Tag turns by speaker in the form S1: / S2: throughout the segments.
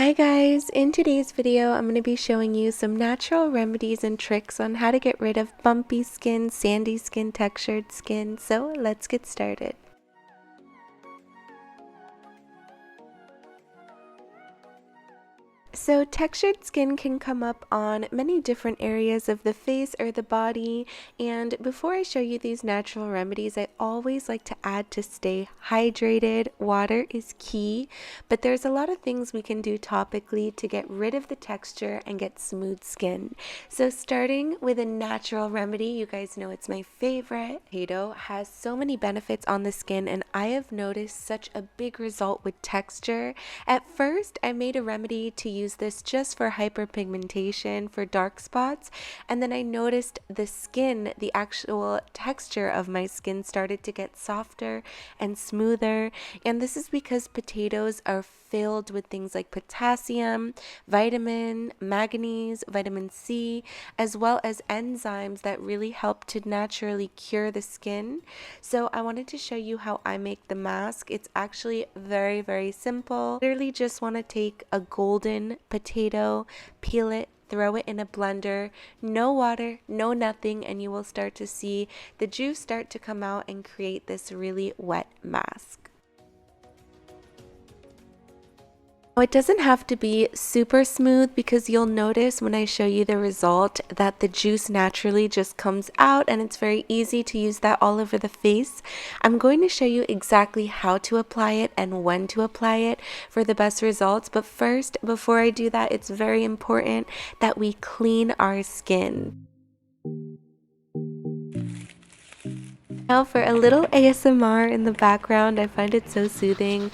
S1: Hi guys, in today's video I'm going to be showing you some natural remedies and tricks on how to get rid of bumpy skin, sandy skin, textured skin, so let's get started. So textured skin can come up on many different areas of the face or the body, and before I show you these natural remedies, I always like to add to stay hydrated. Water is key, but there's a lot of things we can do topically to get rid of the texture and get smooth skin. So starting with a natural remedy, you guys know it's my favorite. Potato has so many benefits on the skin, and I have noticed such a big result with texture. At first, I made a remedy to use this just for hyperpigmentation for dark spots, and then I noticed the skin, the actual texture of my skin started to get softer and smoother, and this is because potatoes are filled with things like potassium, vitamin, manganese, vitamin C, as well as enzymes that really help to naturally cure the skin. So I wanted to show you how I make the mask. It's actually very, very simple. Literally just want to take a golden potato, peel it, throw it in a blender, no water, no nothing, and you will start to see the juice start to come out and create this really wet mask. It doesn't have to be super smooth because you'll notice when I show you the result that the juice naturally just comes out, and it's very easy to use that all over the face. I'm going to show you exactly how to apply it and when to apply it for the best results. But first, before I do that, it's very important that we clean our skin. Now for a little ASMR in the background, I find it so soothing.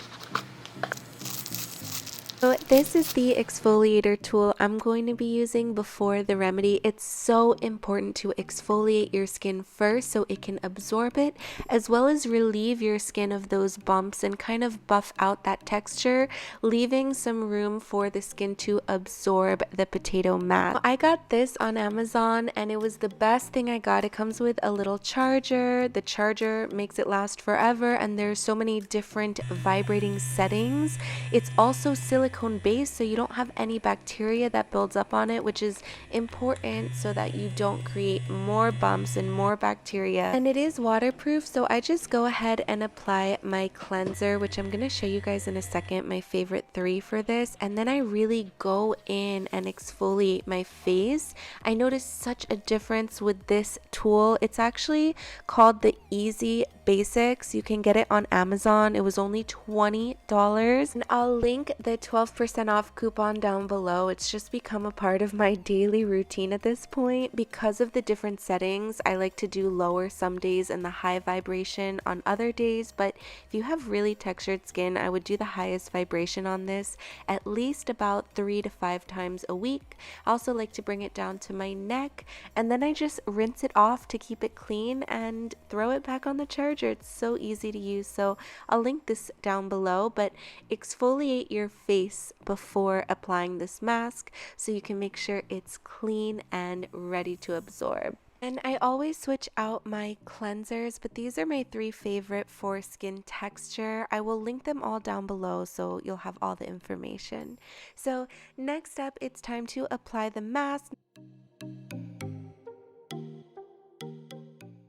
S1: So this is the exfoliator tool I'm going to be using before the remedy. It's so important to exfoliate your skin first so it can absorb it, as well as relieve your skin of those bumps and kind of buff out that texture, leaving some room for the skin to absorb the potato mask. I got this on Amazon and it was the best thing I got. It comes with a little charger. The charger makes it last forever, and there's so many different vibrating settings. It's also silicone based, so you don't have any bacteria that builds up on it, which is important so that you don't create more bumps and more bacteria. And it is waterproof, so I just go ahead and apply my cleanser, which I'm going to show you guys in a second, my favorite 3 for this, and then I really go in and exfoliate my face. I noticed such a difference with this tool. It's actually called the Easy Basics. You can get it on Amazon. It was only $20, and I'll link the 12% off coupon down below. It's just become a part of my daily routine at this point. Because of the different settings, I like to do lower some days and the high vibration on other days, but if you have really textured skin, I would do the highest vibration on this at least about 3 to 5 times a week. I also like to bring it down to my neck, and then I just rinse it off to keep it clean and throw it back on the charger. It's so easy to use, so I'll link this down below. But exfoliate your face before applying this mask so you can make sure it's clean and ready to absorb. And I always switch out my cleansers, but these are my 3 favorite for skin texture. I will link them all down below so you'll have all the information. So next up, it's time to apply the mask.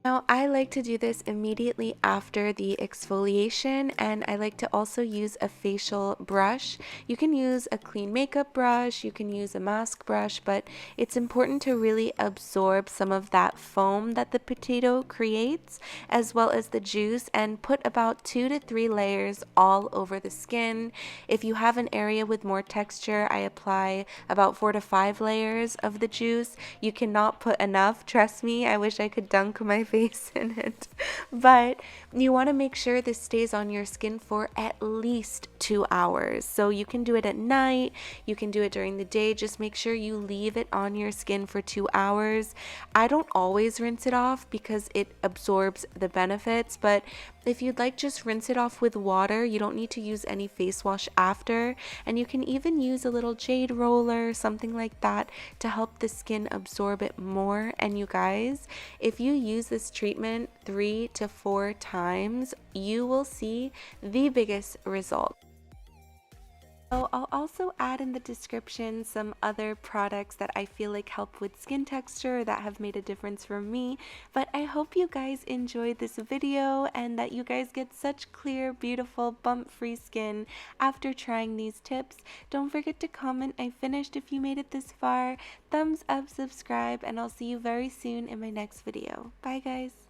S1: Now, I like to do this immediately after the exfoliation, and I like to also use a facial brush. You can use a clean makeup brush, you can use a mask brush, but it's important to really absorb some of that foam that the potato creates, as well as the juice, and put about 2 to 3 layers all over the skin. If you have an area with more texture, I apply about 4 to 5 layers of the juice. You cannot put enough, trust me. I wish I could dunk my face in it, but you want to make sure this stays on your skin for at least 2 hours. So you can do it at night, you can do it during the day. Just make sure you leave it on your skin for 2 hours. I don't always rinse it off because it absorbs the benefits, but if you'd like, just rinse it off with water. You don't need to use any face wash after, and you can even use a little jade roller, something like that, to help the skin absorb it more. And you guys, if you use this treatment 3 to 4 times, you will see the biggest result. So I'll also add in the description some other products that I feel like help with skin texture that have made a difference for me. But I hope you guys enjoyed this video and that you guys get such clear, beautiful, bump-free skin after trying these tips. Don't forget to comment I finished if you made it this far. Thumbs up, subscribe, and I'll see you very soon in my next video. Bye guys!